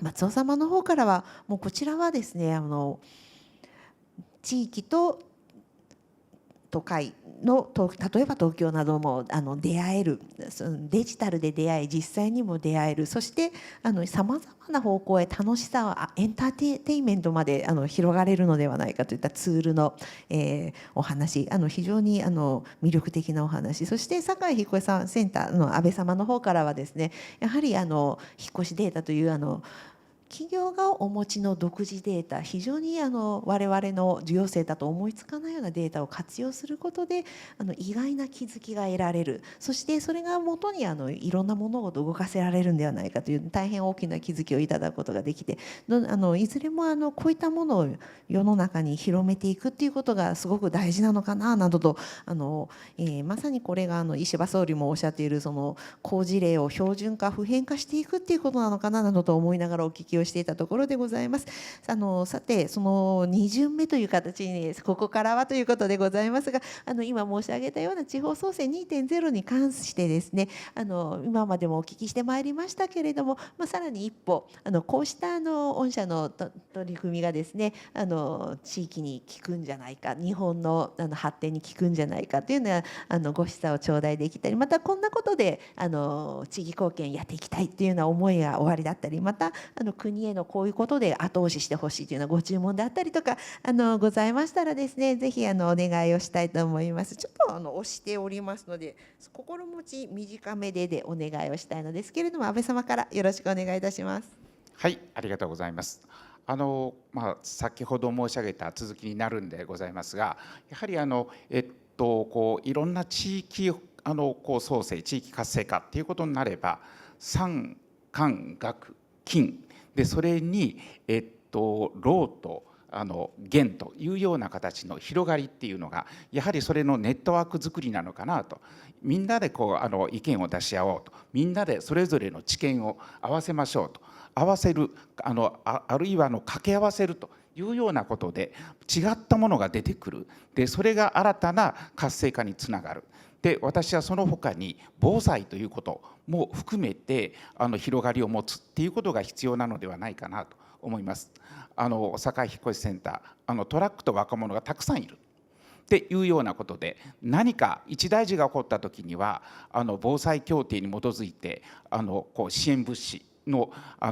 松尾様の方からはもうこちらはですね、地域と都会の例えば東京なども出会える、デジタルで出会い実際にも出会える、そしてさまざまな方向へ楽しさをエンターテインメントまで広がれるのではないかといったツールの、お話、非常に魅力的なお話、そして堺引越さんセンターの安倍様の方からはですね、やはり引っ越しデータという企業がお持ちの独自データ、非常に我々の行政だと思いつかないようなデータを活用することで意外な気づきが得られる、そしてそれがもとにいろんな物事を動かせられるんではないかという大変大きな気づきをいただくことができて、いずれもこういったものを世の中に広めていくっていうことがすごく大事なのかななどとまさにこれが石破総理もおっしゃっているその好事例を標準化普遍化していくっていうことなのかななどと思いながらお聞きををしていたところでございます。さてその2巡目という形にここからはということでございますが、今申し上げたような地方創生 2.0 に関してですね、今までもお聞きしてまいりましたけれども、さらに一歩こうした御社の取り組みがですね、地域に効くんじゃないか、日本の発展に効くんじゃないかというようなご示唆を頂戴できたり、またこんなことで地域貢献やっていきたいというような思いがおありだったり、また国へのこういうことで後押ししてほしいというようなご注文であったりとかございましたらですね、ぜひお願いをしたいと思います。ちょっと押しておりますので、心持ち短めでお願いをしたいのですけれども、安倍様からよろしくお願いいたします。はい、ありがとうございます。先ほど申し上げた続きになるんでございますが、やはりこういろんな地域創生、地域活性化っていうことになれば、産官学金で、それに労と元というような形の広がりっていうのが、やはりそれのネットワーク作りなのかなと。みんなで意見を出し合おうと、みんなでそれぞれの知見を合わせましょうと、合わせるあるいは掛け合わせるというようなことで違ったものが出てくる。でそれが新たな活性化につながる。で私はその他に防災ということも含めて広がりを持つっていうことが必要なのではないかなと思います。堺引越センタートラックと若者がたくさんいるっていうようなことで、何か一大事が起こった時には防災協定に基づいて支援物資の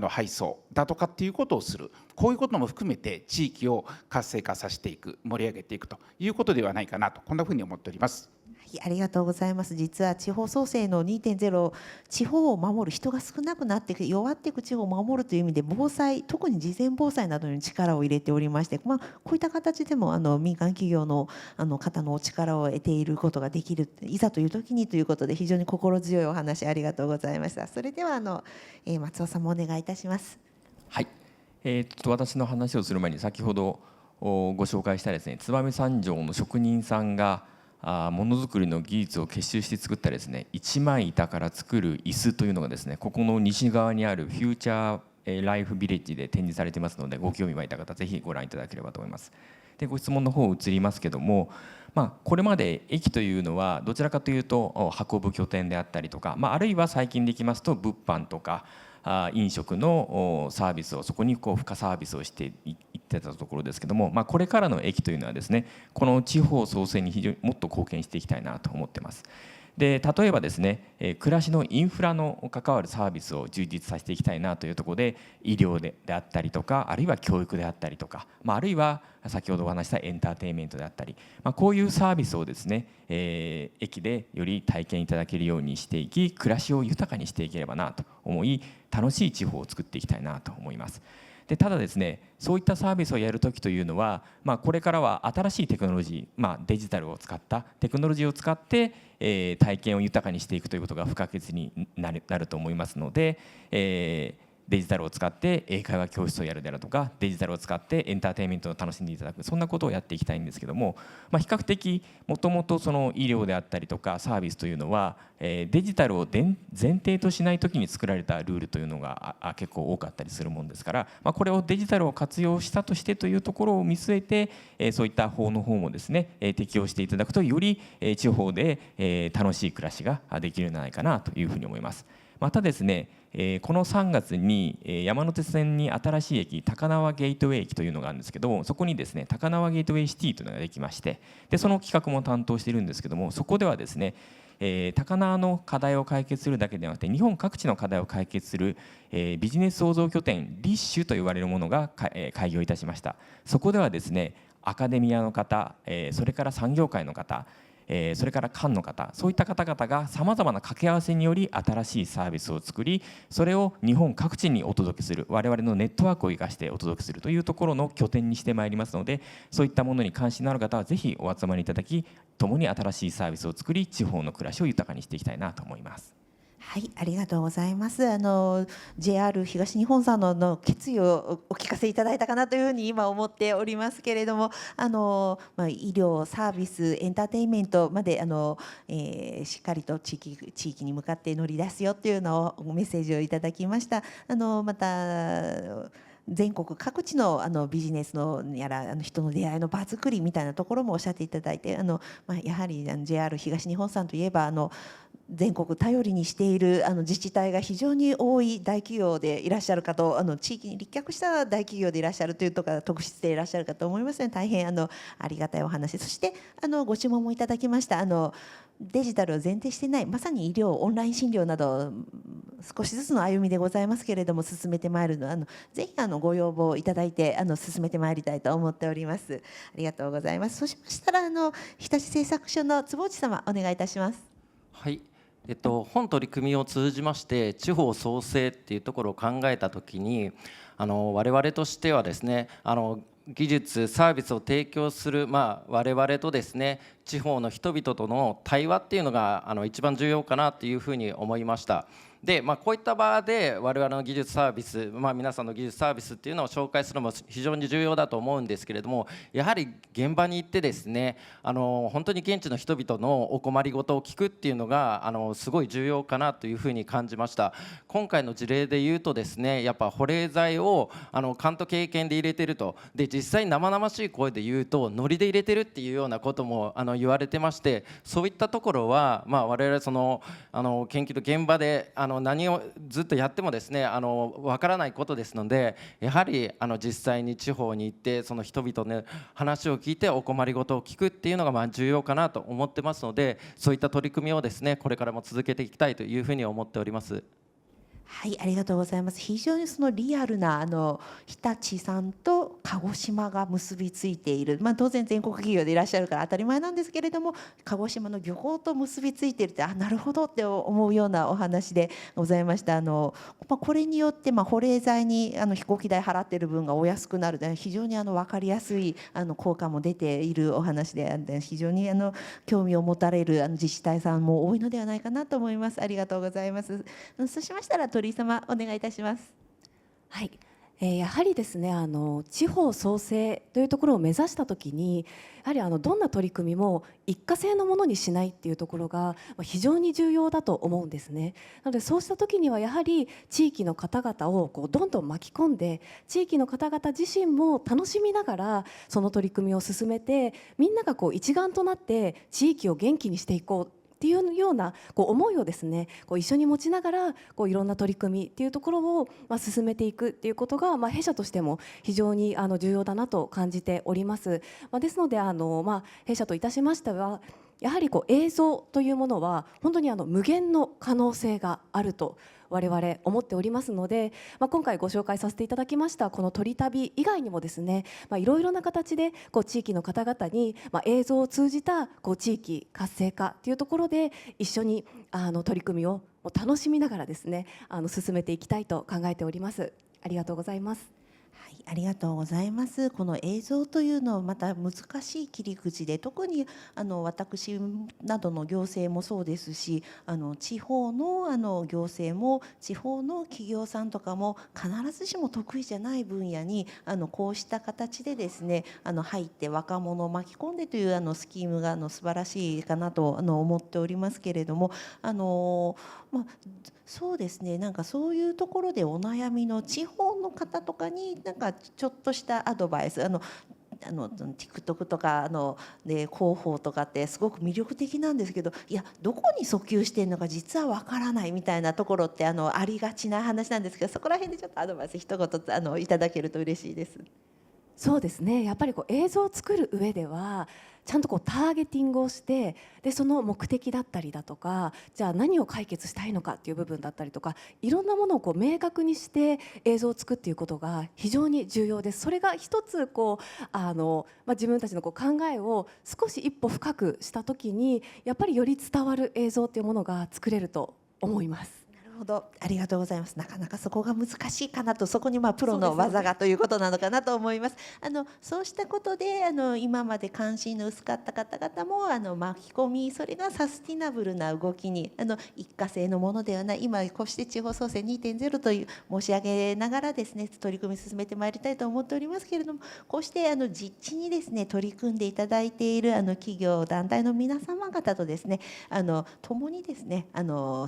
配送だとかっていうことをする、こういうことも含めて地域を活性化させていく、盛り上げていくということではないかなと、こんなふうに思っております。ありがとうございます。実は地方創生の 2.0、 地方を守る、人が少なくなっていく、弱っていく地方を守るという意味で防災、特に事前防災などに力を入れておりまして、こういった形でも民間企業の方のお力を得ていることができる、いざという時にということで、非常に心強いお話ありがとうございました。それでは松尾さんもお願いいたします。はい、私の話をする前に、先ほどご紹介したですね、燕三条の職人さんがものづくりの技術を結集して作ったですね、一枚板から作る椅子というのがですね、ここの西側にあるフューチャーライフビレッジで展示されていますので、ご興味湧いた方ぜひご覧いただければと思います。でご質問の方移りますけども、これまで駅というのはどちらかというと運ぶ拠点であったりとか、あるいは最近でいきますと物販とか飲食のサービスを、そこに付加サービスをしていってたところですけども、これからの駅というのはですね、この地方創生に非常にもっと貢献していきたいなと思ってます。で例えばですね、暮らしのインフラの関わるサービスを充実させていきたいなというところで、医療であったりとか、あるいは教育であったりとか、あるいは先ほどお話したエンターテインメントであったり、こういうサービスをですね、駅でより体験いただけるようにしていき、暮らしを豊かにしていければなと思い、楽しい地方を作っていきたいなと思います。でただですね、そういったサービスをやるときというのは、これからは新しいテクノロジー、デジタルを使ったテクノロジーを使って、体験を豊かにしていくということが不可欠になると思いますので、デジタルを使って英会話教室をやるであるとか、デジタルを使ってエンターテインメントを楽しんでいただく、そんなことをやっていきたいんですけども、比較的もともとその医療であったりとかサービスというのは、デジタルを前提としないときに作られたルールというのが結構多かったりするもんですから、これをデジタルを活用したとしてというところを見据えて、そういった法の方もですね、適用していただくと、より地方で楽しい暮らしができるんじゃないかなというふうに思います。またですね、この3月に山手線に新しい駅、高輪ゲートウェイ駅というのがあるんですけども、そこにですね、高輪ゲートウェイシティというのができまして、でその企画も担当しているんですけども、そこではですね、高輪の課題を解決するだけではなくて、日本各地の課題を解決する、ビジネス創造拠点リッシュと言われるものが開業いたしました。そこではですね、アカデミアの方、それから産業界の方、それから官の方、そういった方々がさまざまな掛け合わせにより新しいサービスを作り、それを日本各地にお届けする、我々のネットワークを生かしてお届けするというところの拠点にしてまいりますので、そういったものに関心のある方はぜひお集まりいただき、共に新しいサービスを作り、地方の暮らしを豊かにしていきたいなと思います。はい、ありがとうございます。JR 東日本さんの決意をお聞かせいただいたかなというふうに今思っておりますけれども、医療、サービス、エンターテインメントまでしっかりと地域に向かって乗り出すよっていうのをメッセージをいただきました。また全国各地のビジネスのやら人の出会いの場作りみたいなところもおっしゃっていただいて、やはりJR 東日本さんといえば全国頼りにしている自治体が非常に多い大企業でいらっしゃるかと、地域に立脚した大企業でいらっしゃるというとか特質でいらっしゃるかと思いますので、大変ありがたいお話。そしてご注文もいただきましたデジタルを前提してないまさに医療オンライン診療など少しずつの歩みでございますけれども、進めてまいるのぜひご要望いただいて進めてまいりたいと思っております。ありがとうございます。そうしましたら日立製作所の坪内様お願いいたします。はい、本取り組みを通じまして地方創生っていうところを考えたときに我々としてはですね技術サービスを提供する、我々とですね地方の人々との対話っていうのが一番重要かなというふうに思いました。でこういった場で我々の技術サービス、皆さんの技術サービスっていうのを紹介するのも非常に重要だと思うんですけれども、やはり現場に行ってですね本当に現地の人々のお困りごとを聞くっていうのがすごい重要かなというふうに感じました。今回の事例で言うとですね、やっぱ保冷剤を勘と経験で入れてると、で実際生々しい声で言うとノリで入れてるっていうようなことも言われてまして、そういったところは我々その研究の現場で何をずっとやってもですねわからないことですので、やはり実際に地方に行ってその人々の話を聞いてお困りごとを聞くっていうのが重要かなと思ってますので、そういった取り組みをですねこれからも続けていきたいというふうに思っております。はい、ありがとうございます。非常にそのリアルな日立さんと鹿児島が結びついている、当然全国企業でいらっしゃるから当たり前なんですけれども、鹿児島の漁港と結びついているって、なるほどって思うようなお話でございました。これによって保冷剤に飛行機代払っている分がお安くなるで、非常に分かりやすい効果も出ているお話で、非常に興味を持たれる自治体さんも多いのではないかなと思います。ありがとうございます。そうしましたら鳥居様お願いいたします。はい、やはりですね地方創生というところを目指したときに、やはりどんな取り組みも一過性のものにしないっていうところが非常に重要だと思うんですね。なのでそうしたときにはやはり地域の方々をどんどん巻き込んで、地域の方々自身も楽しみながらその取り組みを進めて、みんなが一丸となって地域を元気にしていこうっていうような思いをですね一緒に持ちながらいろんな取り組みっていうところを進めていくっていうことが弊社としても非常に重要だなと感じております。ですので弊社といたしましてはやはり映像というものは本当に無限の可能性があると我々思っておりますので、今回ご紹介させていただきましたこの鳥旅以外にもですねいろいろな形で地域の方々に映像を通じた地域活性化というところで一緒に取り組みを楽しみながらですね進めていきたいと考えております。ありがとうございます。はい、ありがとうございます。この映像というのはまた難しい切り口で、特に私などの行政もそうですし、地方の行政も地方の企業さんとかも必ずしも得意じゃない分野にこうした形でですね入って若者を巻き込んでというスキームが素晴らしいかなと思っておりますけれども、そうですね、そういうところでお悩みの地方の方とかにちょっとしたアドバイス、TikTok とかで広報とかってすごく魅力的なんですけど、いやどこに訴求してるのか実はわからないみたいなところってありがちな話なんですけど、そこら辺でちょっとアドバイス一言いただけると嬉しいです。そうですね、やっぱり映像を作る上ではちゃんとターゲティングをして、でその目的だったりだとか、じゃあ何を解決したいのかっていう部分だったりとか、いろんなものを明確にして映像を作っていくことが非常に重要です。それが一つ自分たちの考えを少し一歩深くした時にやっぱりより伝わる映像っていうものが作れると思います。なるるほど、ありがとうございます。なかなかそこが難しいかなと、そこにプロの技がということなのかなと思います。そうしたことで今まで関心の薄かった方々も巻き込み、それがサスティナブルな動きに一過性のものではない、今こうして地方創生 2.0 という申し上げながらですね、取り組み進めてまいりたいと思っておりますけれども、こうして実地にですね取り組んでいただいている企業団体の皆様方とですね共にですね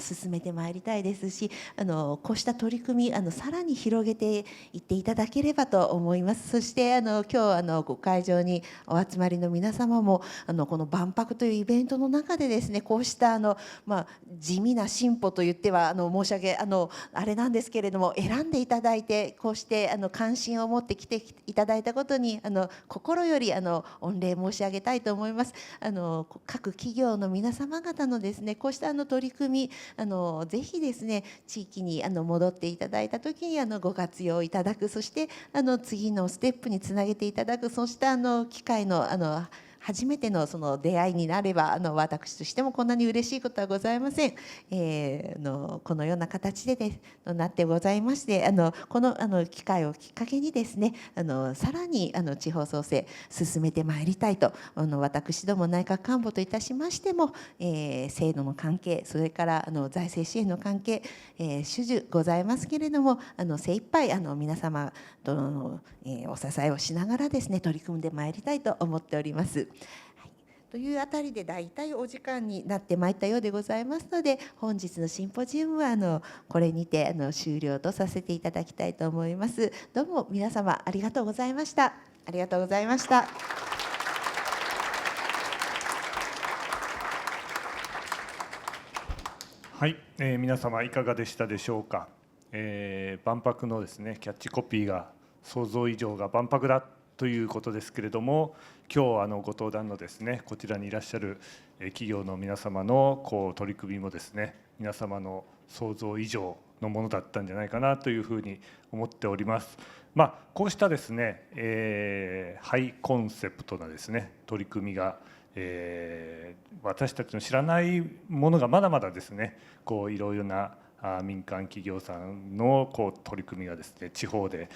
進めてまいりたいですし、こうした取り組みさらに広げていっていただければと思います。そして今日ご会場にお集まりの皆様もこの万博というイベントの中でですね、こうした地味な進歩といっては申し訳あれなんですけれども、選んでいただいてこうして関心を持って来ていただいたことに心より御礼申し上げたいと思います。各企業の皆様方のですねこうした取り組みぜひですね地域に戻っていただいた時にご活用いただく、そして次のステップにつなげていただく、そうした機会の初めてのその出会いになれば私としてもこんなに嬉しいことはございません。このような形で、なってございまして、この機会をきっかけにですねさらに地方創生進めてまいりたいと、私ども内閣官房といたしましても、制度の関係、それから財政支援の関係、種々ございますけれども精一杯皆様との、お支えをしながらですね取り組んでまいりたいと思っております。というあたりでだいたいお時間になってまいったようでございますので、本日のシンポジウムはこれにて終了とさせていただきたいと思います。どうも皆様ありがとうございました。ありがとうございました。はい、皆様いかがでしたでしょうか。万博のですねキャッチコピーが想像以上が万博だということですけれども、今日ご登壇のですねこちらにいらっしゃる企業の皆様の取り組みもですね皆様の想像以上のものだったんじゃないかなというふうに思っております。こうしたですね、ハイコンセプトなですね取り組みが、私たちの知らないものがまだまだですねいろいろな民間企業さんの取り組みがですね地方で、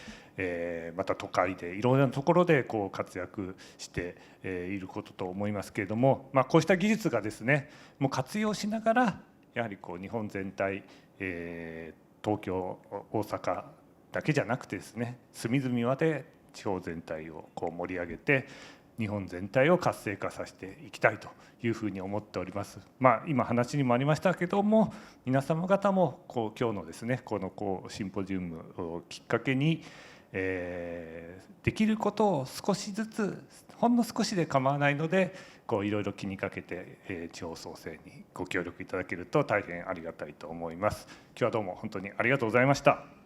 また都会でいろいろなところで活躍していることと思いますけれども、こうした技術がですねもう活用しながらやはり日本全体、東京大阪だけじゃなくてですね隅々まで地方全体を盛り上げて日本全体を活性化させていきたいというふうに思っております。今話にもありましたけども、皆様方も今日のですねこのシンポジウムをきっかけに、できることを少しずつほんの少しで構わないのでいろいろ気にかけて、地方創生にご協力いただけると大変ありがたいと思います。今日はどうも本当にありがとうございました。